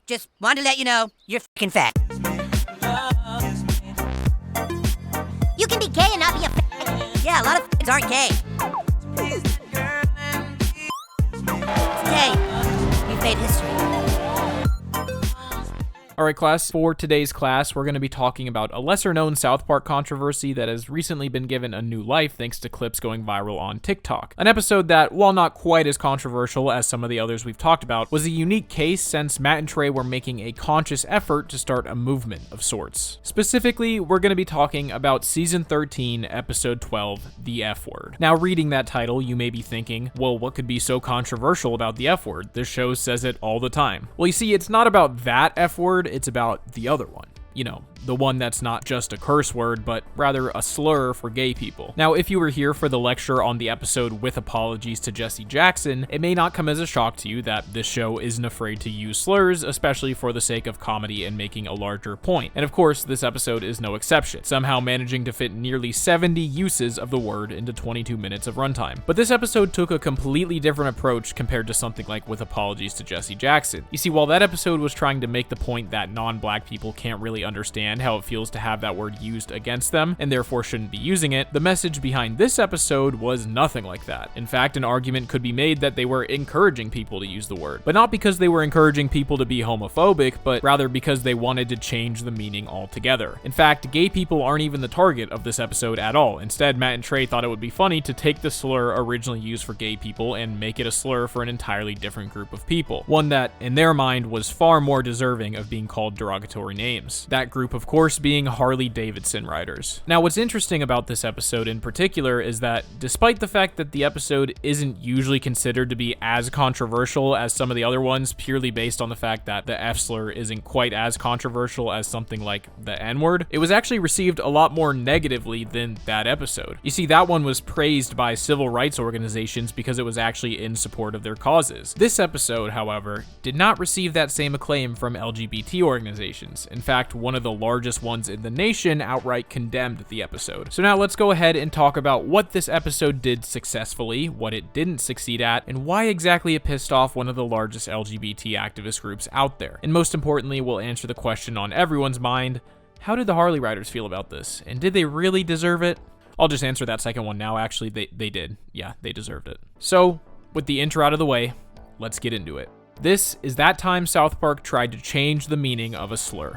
Just wanted to let you know, you're f***ing fat. You can be gay and not be a fag. Yeah, a lot of f***ings aren't gay. Today, we've made history. Alright class, for today's class, we're going to be talking about a lesser-known South Park controversy that has recently been given a new life thanks to clips going viral on TikTok. An episode that, while not quite as controversial as some of the others we've talked about, was a unique case since Matt and Trey were making a conscious effort to start a movement of sorts. Specifically, we're going to be talking about Season 13, Episode 12, The F Word. Now, reading that title, you may be thinking, well, what could be so controversial about the F Word? This show says it all the time. Well, you see, it's not about that F word, it's about the other one. You know, the one that's not just a curse word, but rather a slur for gay people. Now, if you were here for the lecture on the episode With Apologies to Jesse Jackson, it may not come as a shock to you that this show isn't afraid to use slurs, especially for the sake of comedy and making a larger point. And of course, this episode is no exception, somehow managing to fit nearly 70 uses of the word into 22 minutes of runtime. But this episode took a completely different approach compared to something like With Apologies to Jesse Jackson. You see, while that episode was trying to make the point that non-black people can't really understand how it feels to have that word used against them and therefore shouldn't be using it, the message behind this episode was nothing like that. In fact, an argument could be made that they were encouraging people to use the word, but not because they were encouraging people to be homophobic, but rather because they wanted to change the meaning altogether. In fact, gay people aren't even the target of this episode at all. Instead, Matt and Trey thought it would be funny to take the slur originally used for gay people and make it a slur for an entirely different group of people, one that, in their mind, was far more deserving of being called derogatory names. That group, of course, being Harley Davidson riders. Now, what's interesting about this episode in particular is that despite the fact that the episode isn't usually considered to be as controversial as some of the other ones, purely based on the fact that the F slur isn't quite as controversial as something like the N-word, it was actually received a lot more negatively than that episode. You see, that one was praised by civil rights organizations because it was actually in support of their causes. This episode, however, did not receive that same acclaim from LGBT organizations. In fact, one of the largest ones in the nation outright condemned the episode. So now let's go ahead and talk about what this episode did successfully, what it didn't succeed at, and why exactly it pissed off one of the largest LGBT activist groups out there. And most importantly, we'll answer the question on everyone's mind: how did the Harley Riders feel about this? And did they really deserve it? I'll just answer that second one now. Actually, they did. Yeah, they deserved it. So, with the intro out of the way, let's get into it. This is that time South Park tried to change the meaning of a slur.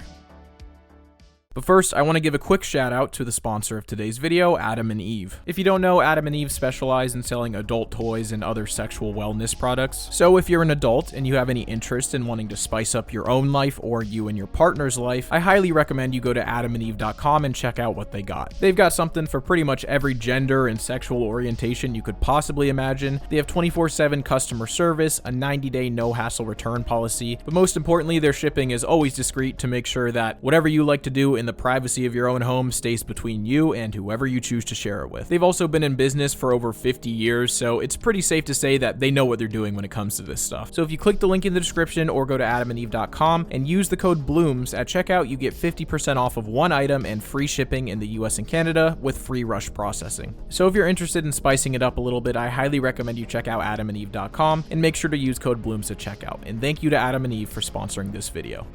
But first, I want to give a quick shout out to the sponsor of today's video, Adam and Eve. If you don't know, Adam and Eve specialize in selling adult toys and other sexual wellness products. So if you're an adult and you have any interest in wanting to spice up your own life or you and your partner's life, I highly recommend you go to adamandeve.com and check out what they got. They've got something for pretty much every gender and sexual orientation you could possibly imagine. They have 24/7 customer service, a 90-day no-hassle return policy, but most importantly, their shipping is always discreet to make sure that whatever you like to do in the privacy of your own home stays between you and whoever you choose to share it with. They've also been in business for over 50 years, so it's pretty safe to say that they know what they're doing when it comes to this stuff. So if you click the link in the description or go to adamandeve.com and use the code BLOOMS at checkout, you get 50% off of one item and free shipping in the US and Canada with free rush processing. So if you're interested in spicing it up a little bit, I highly recommend you check out adamandeve.com and make sure to use code BLOOMS at checkout. And thank you to Adam and Eve for sponsoring this video.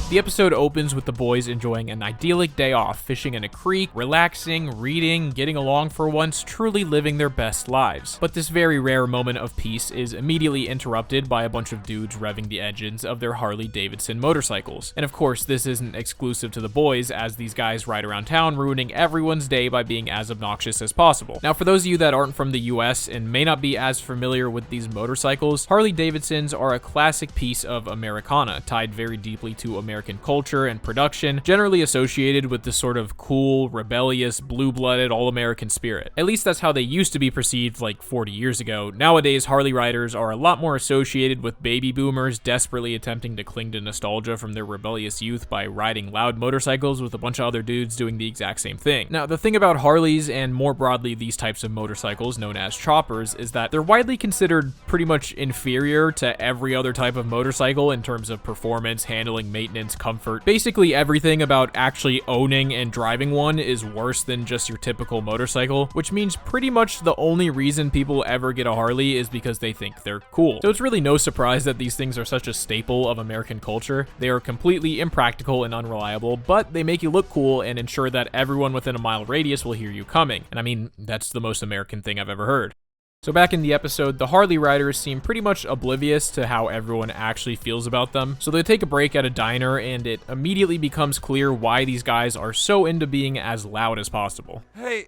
The episode opens with the boys enjoying an idyllic day off, fishing in a creek, relaxing, reading, getting along for once, truly living their best lives. But this very rare moment of peace is immediately interrupted by a bunch of dudes revving the engines of their Harley Davidson motorcycles. And of course, this isn't exclusive to the boys, as these guys ride around town ruining everyone's day by being as obnoxious as possible. Now, for those of you that aren't from the US and may not be as familiar with these motorcycles, Harley Davidsons are a classic piece of Americana, tied very deeply to American culture and production, generally associated with this sort of cool, rebellious, blue-blooded, all-American spirit. At least that's how they used to be perceived like 40 years ago. Nowadays, Harley riders are a lot more associated with baby boomers desperately attempting to cling to nostalgia from their rebellious youth by riding loud motorcycles with a bunch of other dudes doing the exact same thing. Now, the thing about Harleys, and more broadly these types of motorcycles known as choppers, is that they're widely considered pretty much inferior to every other type of motorcycle in terms of performance, handling, maintenance, convenience, comfort. Basically everything about actually owning and driving one is worse than just your typical motorcycle, which means pretty much the only reason people ever get a Harley is because they think they're cool. So it's really no surprise that these things are such a staple of American culture. They are completely impractical and unreliable, but they make you look cool and ensure that everyone within a mile radius will hear you coming. And I mean, that's the most American thing I've ever heard. So back in the episode, the Harley riders seem pretty much oblivious to how everyone actually feels about them. So they take a break at a diner, and it immediately becomes clear why these guys are so into being as loud as possible. Hey,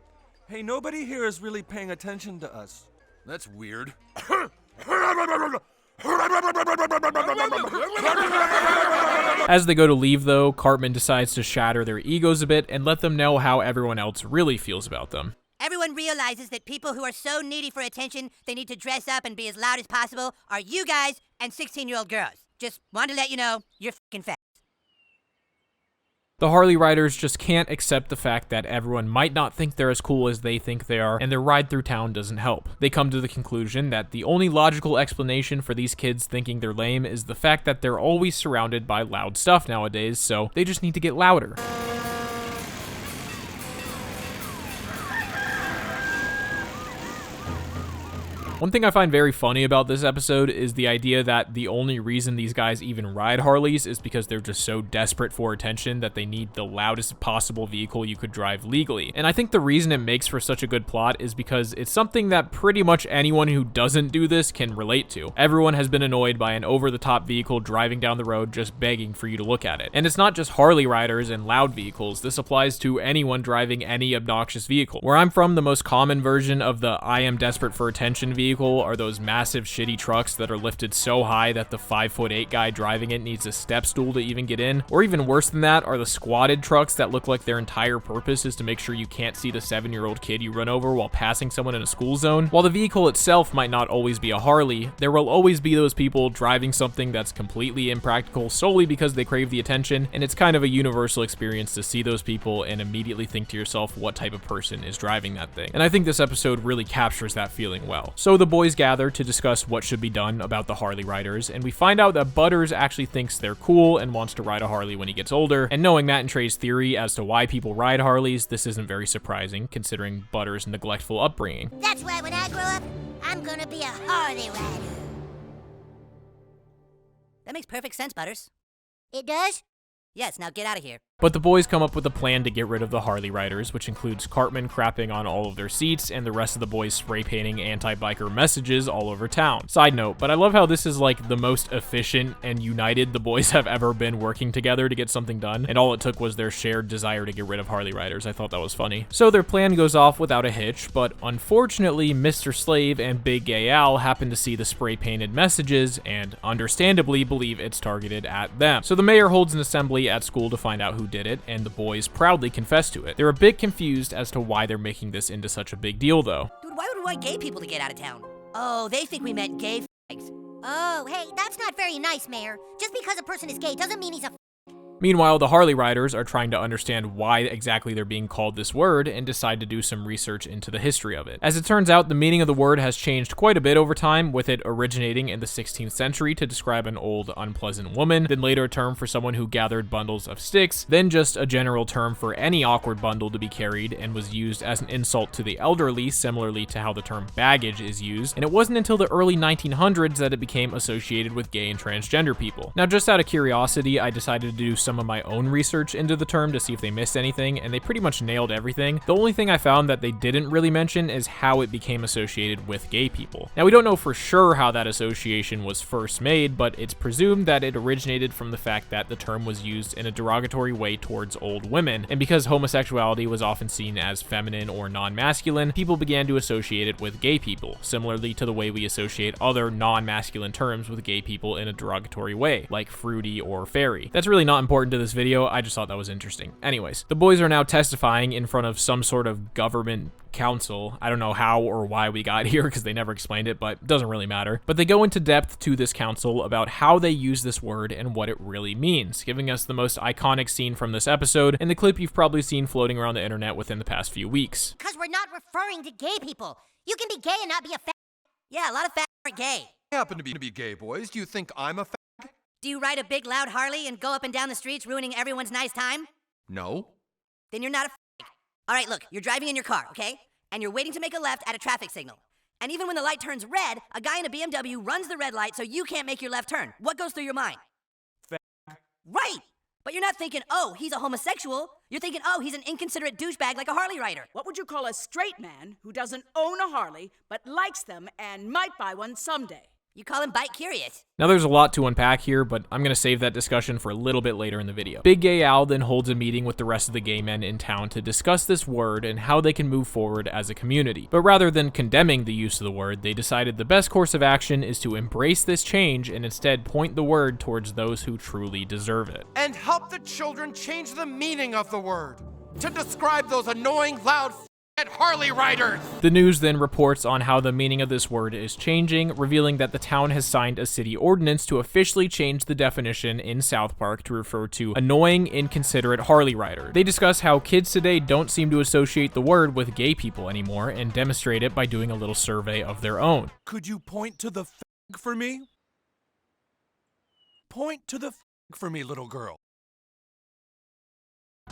nobody here is really paying attention to us. That's weird. As they go to leave though, Cartman decides to shatter their egos a bit and let them know how everyone else really feels about them. Everyone realizes that people who are so needy for attention they need to dress up and be as loud as possible are you guys and 16-year-old girls. Just wanted to let you know, you're f***ing fat. The Harley riders just can't accept the fact that everyone might not think they're as cool as they think they are, and their ride through town doesn't help. They come to the conclusion that the only logical explanation for these kids thinking they're lame is the fact that they're always surrounded by loud stuff nowadays, so they just need to get louder. One thing I find very funny about this episode is the idea that the only reason these guys even ride Harleys is because they're just so desperate for attention that they need the loudest possible vehicle you could drive legally. And I think the reason it makes for such a good plot is because it's something that pretty much anyone who doesn't do this can relate to. Everyone has been annoyed by an over-the-top vehicle driving down the road just begging for you to look at it. And it's not just Harley riders and loud vehicles. This applies to anyone driving any obnoxious vehicle. Where I'm from, the most common version of the I am desperate for attention vehicle are those massive shitty trucks that are lifted so high that the 5'8" guy driving it needs a step stool to even get in. Or even worse than that are the squatted trucks that look like their entire purpose is to make sure you can't see the 7-year-old kid you run over while passing someone in a school zone. While the vehicle itself might not always be a Harley, there will always be those people driving something that's completely impractical solely because they crave the attention, and it's kind of a universal experience to see those people and immediately think to yourself what type of person is driving that thing. And I think this episode really captures that feeling well. So the boys gather to discuss what should be done about the Harley riders, and we find out that Butters actually thinks they're cool and wants to ride a Harley when he gets older. And knowing Matt and Trey's theory as to why people ride Harleys, this isn't very surprising considering Butters' neglectful upbringing. That's why when I grow up, I'm gonna be a Harley rider. That makes perfect sense, Butters. It does? Yes, now get out of here. But the boys come up with a plan to get rid of the Harley riders, which includes Cartman crapping on all of their seats and the rest of the boys spray painting anti-biker messages all over town. Side note, but I love how this is like the most efficient and united the boys have ever been working together to get something done, and all it took was their shared desire to get rid of Harley riders. I thought that was funny. So their plan goes off without a hitch, but unfortunately Mr. Slave and Big Gay Al happen to see the spray painted messages and understandably believe it's targeted at them. So the mayor holds an assembly at school to find out who did it, and the boys proudly confess to it. They're a bit confused as to why they're making this into such a big deal though. Dude, why would we want gay people to get out of town? Oh, they think we meant gay fags. Oh, hey, that's not very nice, Mayor. Just because a person is gay doesn't mean he's a Meanwhile, the Harley riders are trying to understand why exactly they're being called this word and decide to do some research into the history of it. As it turns out, the meaning of the word has changed quite a bit over time, with it originating in the 16th century to describe an old, unpleasant woman, then later a term for someone who gathered bundles of sticks, then just a general term for any awkward bundle to be carried, and was used as an insult to the elderly, similarly to how the term baggage is used. And it wasn't until the early 1900s that it became associated with gay and transgender people. Now, just out of curiosity, I decided to do some of my own research into the term to see if they missed anything, and they pretty much nailed everything. The only thing I found that they didn't really mention is how it became associated with gay people. Now, we don't know for sure how that association was first made, but it's presumed that it originated from the fact that the term was used in a derogatory way towards old women, and because homosexuality was often seen as feminine or non-masculine, people began to associate it with gay people, similarly to the way we associate other non-masculine terms with gay people in a derogatory way, like fruity or fairy. That's really not important to this video, I just thought that was interesting. Anyways, the boys are now testifying in front of some sort of government council. I don't know how or why we got here because they never explained it, but it doesn't really matter. But they go into depth to this council about how they use this word and what it really means, giving us the most iconic scene from this episode and the clip you've probably seen floating around the internet within the past few weeks. Because we're not referring to gay people. You can be gay and not be a fag. Yeah, a lot of fags aren't gay. I happen to be gay, boys. Do you think I'm a fag? Do you ride a big loud Harley and go up and down the streets ruining everyone's nice time? No. Then you're not a f***. All right, look, you're driving in your car, okay? And you're waiting to make a left at a traffic signal. And even when the light turns red, a guy in a BMW runs the red light so you can't make your left turn. What goes through your mind? Right! But you're not thinking, oh, he's a homosexual. You're thinking, oh, he's an inconsiderate douchebag like a Harley rider. What would you call a straight man who doesn't own a Harley but likes them and might buy one someday? You call him bite curious. Now there's a lot to unpack here, but I'm going to save that discussion for a little bit later in the video. Big Gay Al then holds a meeting with the rest of the gay men in town to discuss this word and how they can move forward as a community. But rather than condemning the use of the word, they decided the best course of action is to embrace this change and instead point the word towards those who truly deserve it. And help the children change the meaning of the word to describe those annoying, loud Harley riders. The news then reports on how the meaning of this word is changing, revealing that the town has signed a city ordinance to officially change the definition in South Park to refer to annoying, inconsiderate Harley rider. They discuss how kids today don't seem to associate the word with gay people anymore and demonstrate it by doing a little survey of their own. Could you point to the f*** for me? Point to the f*** for me, little girl.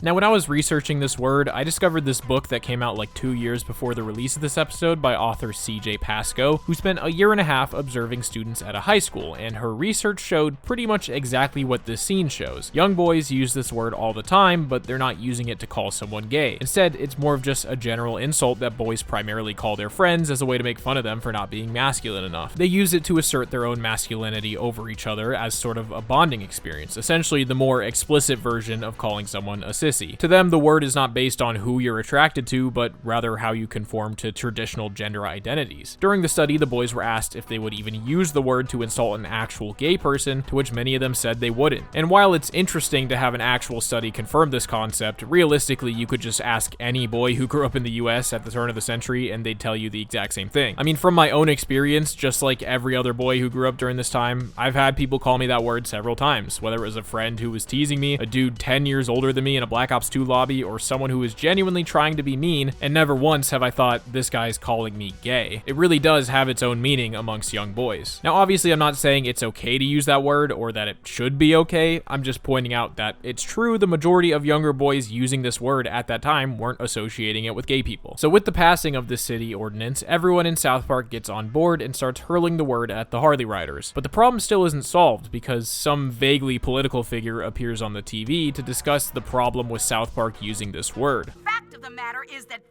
Now, when I was researching this word, I discovered this book that came out like 2 years before the release of this episode by author CJ Pascoe, who spent a year and a half observing students at a high school, and her research showed pretty much exactly what this scene shows. Young boys use this word all the time, but they're not using it to call someone gay. Instead, it's more of just a general insult that boys primarily call their friends as a way to make fun of them for not being masculine enough. They use it to assert their own masculinity over each other as sort of a bonding experience, essentially the more explicit version of calling someone a sissy. To them, the word is not based on who you're attracted to, but rather how you conform to traditional gender identities. During the study, the boys were asked if they would even use the word to insult an actual gay person, to which many of them said they wouldn't. And while it's interesting to have an actual study confirm this concept, realistically, you could just ask any boy who grew up in the US at the turn of the century and they'd tell you the exact same thing. I mean, from my own experience, just like every other boy who grew up during this time, I've had people call me that word several times, whether it was a friend who was teasing me, a dude 10 years older than me in a Black Ops 2 lobby, or someone who is genuinely trying to be mean, and never once have I thought, this guy's calling me gay. It really does have its own meaning amongst young boys. Now, obviously, I'm not saying it's okay to use that word, or that it should be okay. I'm just pointing out that it's true the majority of younger boys using this word at that time weren't associating it with gay people. So with the passing of this city ordinance, everyone in South Park gets on board and starts hurling the word at the Harley riders. But the problem still isn't solved, because some vaguely political figure appears on the TV to discuss the problem with South Park using this word. Fact of the matter is that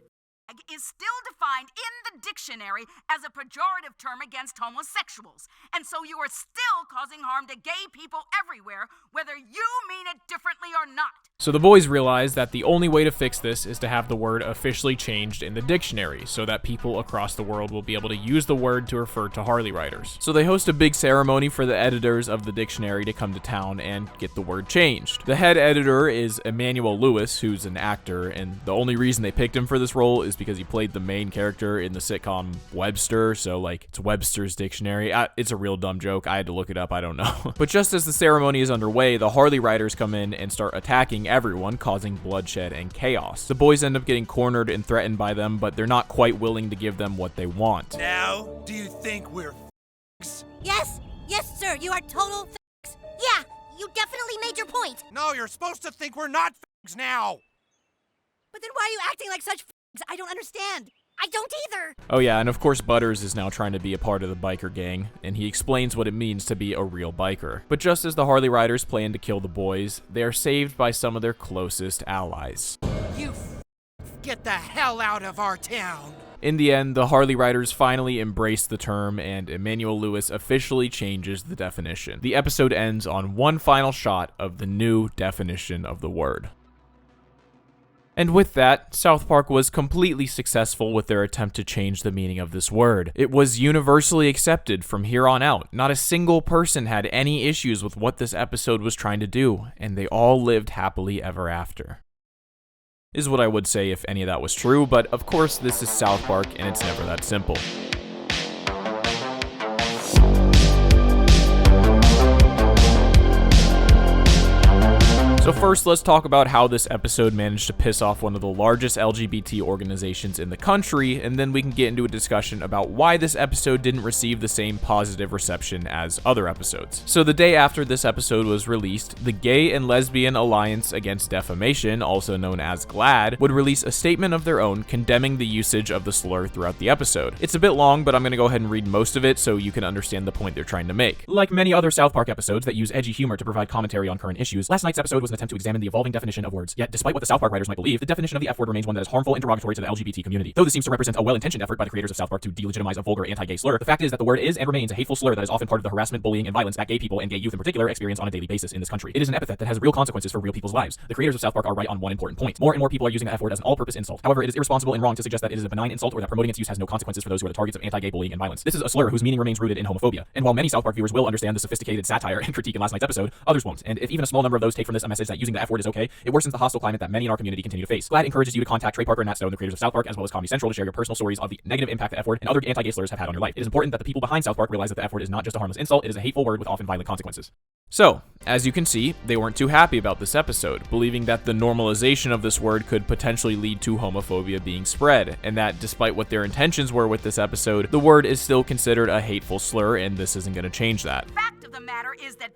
is still defined in the dictionary as a pejorative term against homosexuals. And so you are still causing harm to gay people everywhere, whether you mean it differently or not. So the boys realize that the only way to fix this is to have the word officially changed in the dictionary so that people across the world will be able to use the word to refer to Harley riders. So they host a big ceremony for the editors of the dictionary to come to town and get the word changed. The head editor is Emmanuel Lewis, who's an actor, and the only reason they picked him for this role is because he played the main character in the sitcom Webster, so like it's Webster's Dictionary. It's a real dumb joke. I had to look it up. I don't know. But just as the ceremony is underway, the Harley riders come in and start attacking everyone, causing bloodshed and chaos. The boys end up getting cornered and threatened by them, but they're not quite willing to give them what they want. Now, do you think we're f***s? Yes, sir, you are total f***s. Yeah, you definitely made your point. No, you're supposed to think we're not f***s now. But then why are you acting like such f***s? I don't understand. I don't either. Oh yeah, and of course Butters is now trying to be a part of the biker gang, and he explains what it means to be a real biker. But just as the Harley riders plan to kill the boys, they are saved by some of their closest allies. You get the hell out of our town. In the end, the Harley riders finally embrace the term, and Emmanuel Lewis officially changes the definition. The episode ends on one final shot of the new definition of the word. And with that, South Park was completely successful with their attempt to change the meaning of this word. It was universally accepted from here on out. Not a single person had any issues with what this episode was trying to do, and they all lived happily ever after. Is what I would say if any of that was true, but of course this is South Park and it's never that simple. So first, let's talk about how this episode managed to piss off one of the largest LGBT organizations in the country, and then we can get into a discussion about why this episode didn't receive the same positive reception as other episodes. So the day after this episode was released, the Gay and Lesbian Alliance Against Defamation, also known as GLAAD, would release a statement of their own condemning the usage of the slur throughout the episode. It's a bit long, but I'm going to go ahead and read most of it so you can understand the point they're trying to make. Like many other South Park episodes that use edgy humor to provide commentary on current issues, last night's episode was an attempt to examine the evolving definition of words. Yet, despite what the South Park writers might believe, the definition of the F-word remains one that is harmful and derogatory to the LGBT community. Though this seems to represent a well-intentioned effort by the creators of South Park to delegitimize a vulgar anti-gay slur, the fact is that the word is and remains a hateful slur that is often part of the harassment, bullying, and violence that gay people and gay youth in particular experience on a daily basis in this country. It is an epithet that has real consequences for real people's lives. The creators of South Park are right on one important point. More and more people are using the F-word as an all-purpose insult. However, it is irresponsible and wrong to suggest that it is a benign insult or that promoting its use has no consequences for those who are the targets of anti-gay bullying and violence. This is a slur whose meaning remains rooted in homophobia. And while many South Park viewers will understand the sophisticated satire and critique in last night's episode, others won't. And if even a small number of those take from this a message that using the F-word is okay, it worsens the hostile climate that many in our community continue to face. GLAAD encourages you to contact Trey Parker and Matt Stone, the creators of South Park, as well as Comedy Central, to share your personal stories of the negative impact the F-word and other anti-gay slurs have had on your life. It is important that the people behind South Park realize that the F-word is not just a harmless insult, it is a hateful word with often violent consequences. So, as you can see, they weren't too happy about this episode, believing that the normalization of this word could potentially lead to homophobia being spread, and that despite what their intentions were with this episode, the word is still considered a hateful slur, and this isn't going to change that. Fact of the matter is that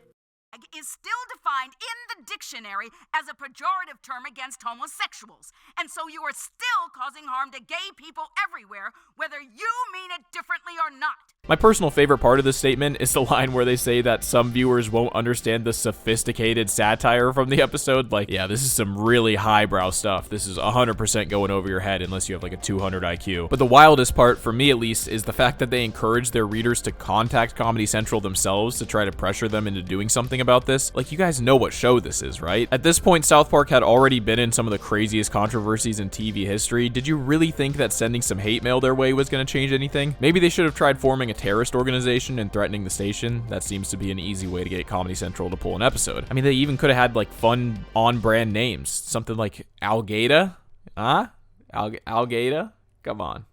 is still defined in the dictionary as a pejorative term against homosexuals. And so you are still causing harm to gay people everywhere, whether you mean it differently or not. My personal favorite part of this statement is the line where they say that some viewers won't understand the sophisticated satire from the episode. Like, yeah, this is some really highbrow stuff. This is 100% going over your head unless you have like a 200 IQ. But the wildest part, for me at least, is the fact that they encourage their readers to contact Comedy Central themselves to try to pressure them into doing something about this. Like, you guys know what show this is, right? At this point, South Park had already been in some of the craziest controversies in TV history. Did you really think that sending some hate mail their way was going to change anything? Maybe they should have tried forming a terrorist organization and threatening the station. That seems to be an easy way to get Comedy Central to pull an episode. I mean, they even could have had like fun on-brand names. Something like Al-Qaeda? Huh? Al-Qaeda? Come on.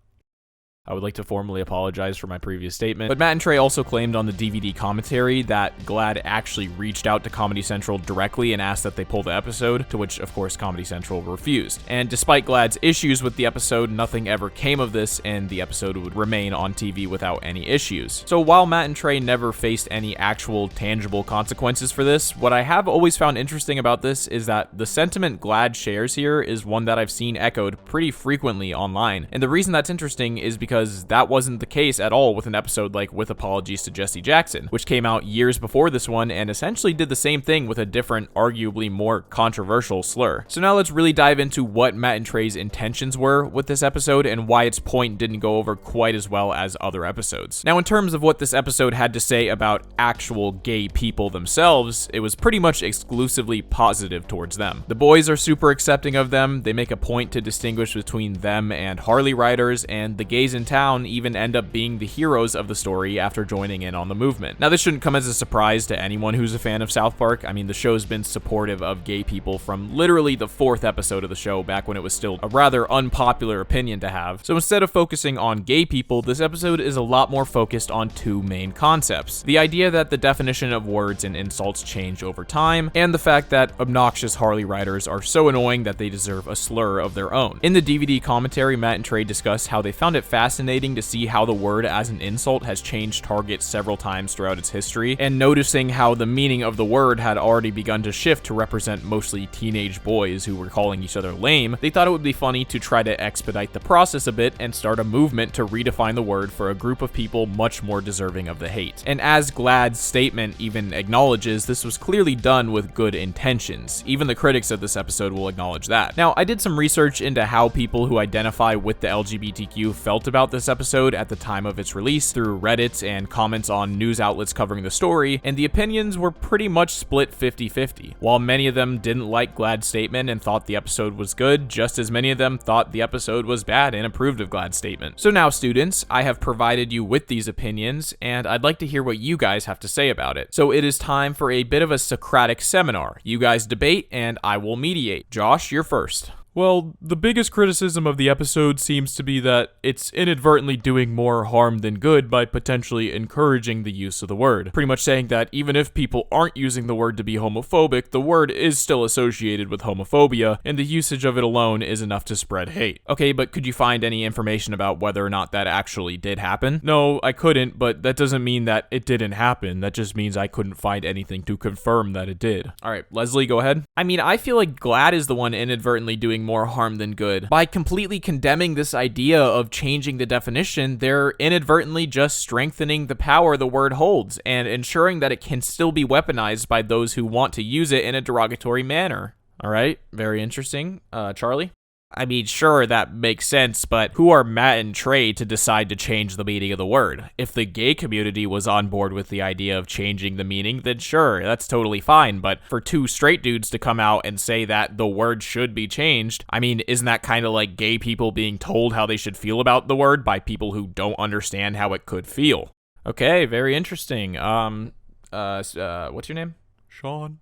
I would like to formally apologize for my previous statement. But Matt and Trey also claimed on the DVD commentary that GLAAD actually reached out to Comedy Central directly and asked that they pull the episode, to which, of course, Comedy Central refused. And despite GLAAD's issues with the episode, nothing ever came of this, and the episode would remain on TV without any issues. So while Matt and Trey never faced any actual tangible consequences for this, what I have always found interesting about this is that the sentiment GLAAD shares here is one that I've seen echoed pretty frequently online. And the reason that's interesting is because that wasn't the case at all with an episode like With Apologies to Jesse Jackson, which came out years before this one and essentially did the same thing with a different, arguably more controversial slur. So now let's really dive into what Matt and Trey's intentions were with this episode and why its point didn't go over quite as well as other episodes. Now, in terms of what this episode had to say about actual gay people themselves, it was pretty much exclusively positive towards them. The boys are super accepting of them, they make a point to distinguish between them and Harley riders, and the gays in town even end up being the heroes of the story after joining in on the movement. Now, this shouldn't come as a surprise to anyone who's a fan of South Park. I mean, the show's been supportive of gay people from literally the 4th episode of the show, back when it was still a rather unpopular opinion to have. So instead of focusing on gay people, this episode is a lot more focused on two main concepts. The idea that the definition of words and insults change over time, and the fact that obnoxious Harley riders are so annoying that they deserve a slur of their own. In the DVD commentary, Matt and Trey discussed how they found it fascinating to see how the word as an insult has changed targets several times throughout its history, and noticing how the meaning of the word had already begun to shift to represent mostly teenage boys who were calling each other lame. They thought it would be funny to try to expedite the process a bit and start a movement to redefine the word for a group of people much more deserving of the hate. And as GLAAD's statement even acknowledges, this was clearly done with good intentions. Even the critics of this episode will acknowledge that. Now, I did some research into how people who identify with the LGBTQ felt about this episode at the time of its release through Reddit and comments on news outlets covering the story, and the opinions were pretty much split 50-50. While many of them didn't like GLAAD's statement and thought the episode was good, just as many of them thought the episode was bad and approved of GLAAD's statement. So now, students, I have provided you with these opinions, and I'd like to hear what you guys have to say about it. So it is time for a bit of a Socratic seminar. You guys debate, and I will mediate. Josh, you're first. Well, the biggest criticism of the episode seems to be that it's inadvertently doing more harm than good by potentially encouraging the use of the word. Pretty much saying that even if people aren't using the word to be homophobic, the word is still associated with homophobia, and the usage of it alone is enough to spread hate. Okay, but could you find any information about whether or not that actually did happen? No, I couldn't, but that doesn't mean that it didn't happen. That just means I couldn't find anything to confirm that it did. Alright, Leslie, go ahead. I mean, I feel like GLAAD is the one inadvertently doing more harm than good. By completely condemning this idea of changing the definition, they're inadvertently just strengthening the power the word holds and ensuring that it can still be weaponized by those who want to use it in a derogatory manner. All right, very interesting. Charlie? I mean, sure, that makes sense, but who are Matt and Trey to decide to change the meaning of the word? If the gay community was on board with the idea of changing the meaning, then sure, that's totally fine, but for two straight dudes to come out and say that the word should be changed, I mean, isn't that kind of like gay people being told how they should feel about the word by people who don't understand how it could feel? Okay, very interesting. What's your name? Sean.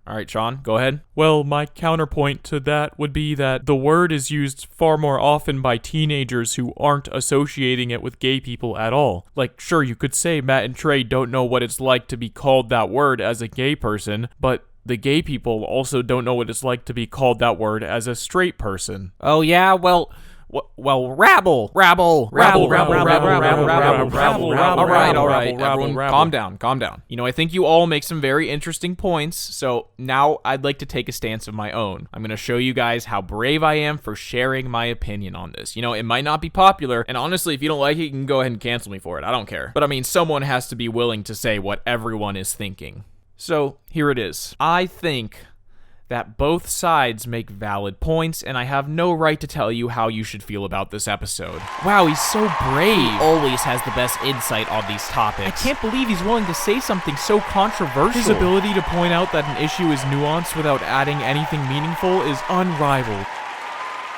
All right, Sean, go ahead. Well, my counterpoint to that would be that the word is used far more often by teenagers who aren't associating it with gay people at all. Like, sure, you could say Matt and Trey don't know what it's like to be called that word as a gay person, but the gay people also don't know what it's like to be called that word as a straight person. Oh yeah, well, rabble. All right, everyone, calm down. You know, I think you all make some very interesting points, so now I'd like to take a stance of my own. I'm gonna show you guys how brave I am for sharing my opinion on this. You know, it might not be popular, and honestly, if you don't like it, you can go ahead and cancel me for it. I don't care. But I mean, someone has to be willing to say what everyone is thinking. So, here it is. I think that both sides make valid points, and I have no right to tell you how you should feel about this episode. Wow, he's so brave. He always has the best insight on these topics. I can't believe he's willing to say something so controversial. His ability to point out that an issue is nuanced without adding anything meaningful is unrivaled.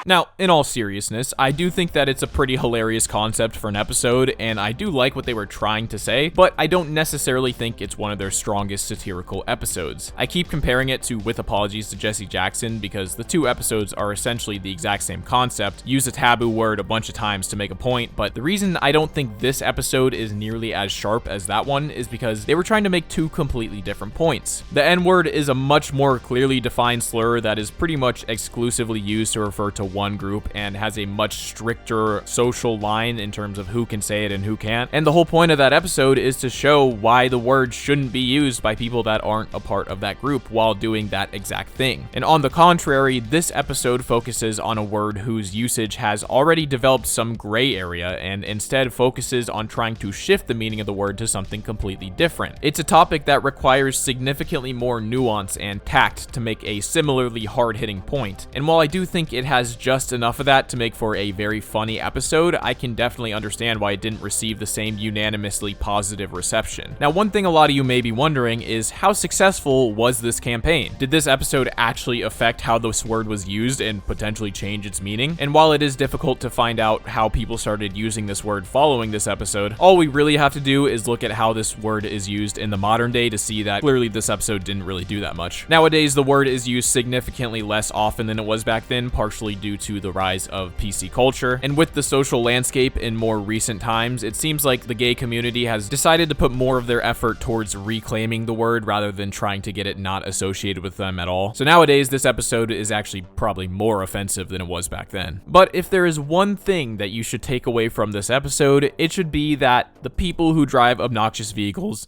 Now, in all seriousness, I do think that it's a pretty hilarious concept for an episode, and I do like what they were trying to say, but I don't necessarily think it's one of their strongest satirical episodes. I keep comparing it to With Apologies to Jesse Jackson because the two episodes are essentially the exact same concept, use a taboo word a bunch of times to make a point, but the reason I don't think this episode is nearly as sharp as that one is because they were trying to make two completely different points. The N-word is a much more clearly defined slur that is pretty much exclusively used to refer to one group and has a much stricter social line in terms of who can say it and who can't. And the whole point of that episode is to show why the word shouldn't be used by people that aren't a part of that group while doing that exact thing. And on the contrary, this episode focuses on a word whose usage has already developed some gray area and instead focuses on trying to shift the meaning of the word to something completely different. It's a topic that requires significantly more nuance and tact to make a similarly hard-hitting point. And while I do think it has just enough of that to make for a very funny episode, I can definitely understand why it didn't receive the same unanimously positive reception. Now, one thing a lot of you may be wondering is how successful was this campaign? Did this episode actually affect how this word was used and potentially change its meaning? And while it is difficult to find out how people started using this word following this episode, all we really have to do is look at how this word is used in the modern day to see that clearly this episode didn't really do that much. Nowadays, the word is used significantly less often than it was back then, partially due to the rise of PC culture. And with the social landscape in more recent times, it seems like the gay community has decided to put more of their effort towards reclaiming the word rather than trying to get it not associated with them at all. So nowadays, this episode is actually probably more offensive than it was back then. But if there is one thing that you should take away from this episode, it should be that the people who drive obnoxious vehicles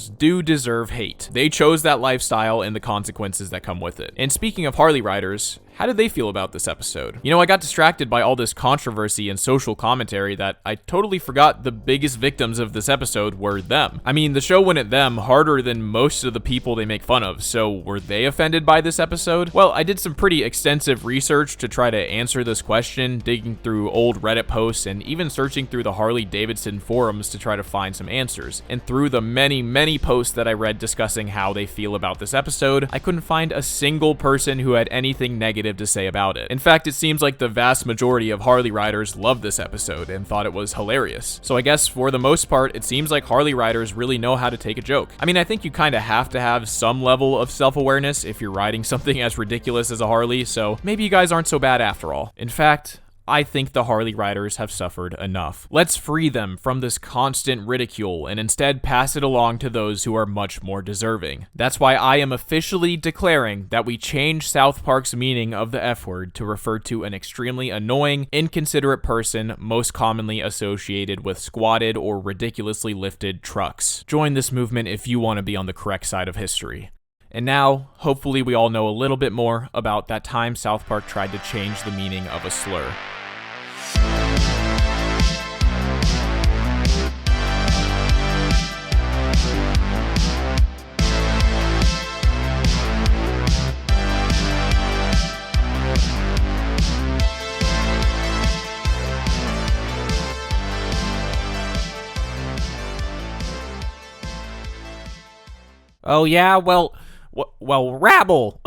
do deserve hate. They chose that lifestyle and the consequences that come with it. And speaking of Harley riders, how did they feel about this episode? You know, I got distracted by all this controversy and social commentary that I totally forgot the biggest victims of this episode were them. I mean, the show went at them harder than most of the people they make fun of, so were they offended by this episode? Well, I did some pretty extensive research to try to answer this question, digging through old Reddit posts and even searching through the Harley-Davidson forums to try to find some answers. And through the many posts that I read discussing how they feel about this episode, I couldn't find a single person who had anything negative negative to say about it. In fact, it seems like the vast majority of Harley riders loved this episode and thought it was hilarious. So I guess for the most part, it seems like Harley riders really know how to take a joke. I mean, I think you kind of have to have some level of self-awareness if you're riding something as ridiculous as a Harley, so maybe you guys aren't so bad after all. In fact, I think the Harley riders have suffered enough. Let's free them from this constant ridicule and instead pass it along to those who are much more deserving. That's why I am officially declaring that we change South Park's meaning of the F word to refer to an extremely annoying, inconsiderate person most commonly associated with squatted or ridiculously lifted trucks. Join this movement if you want to be on the correct side of history. And now, hopefully we all know a little bit more about that time South Park tried to change the meaning of a slur. Oh yeah, well, rabble.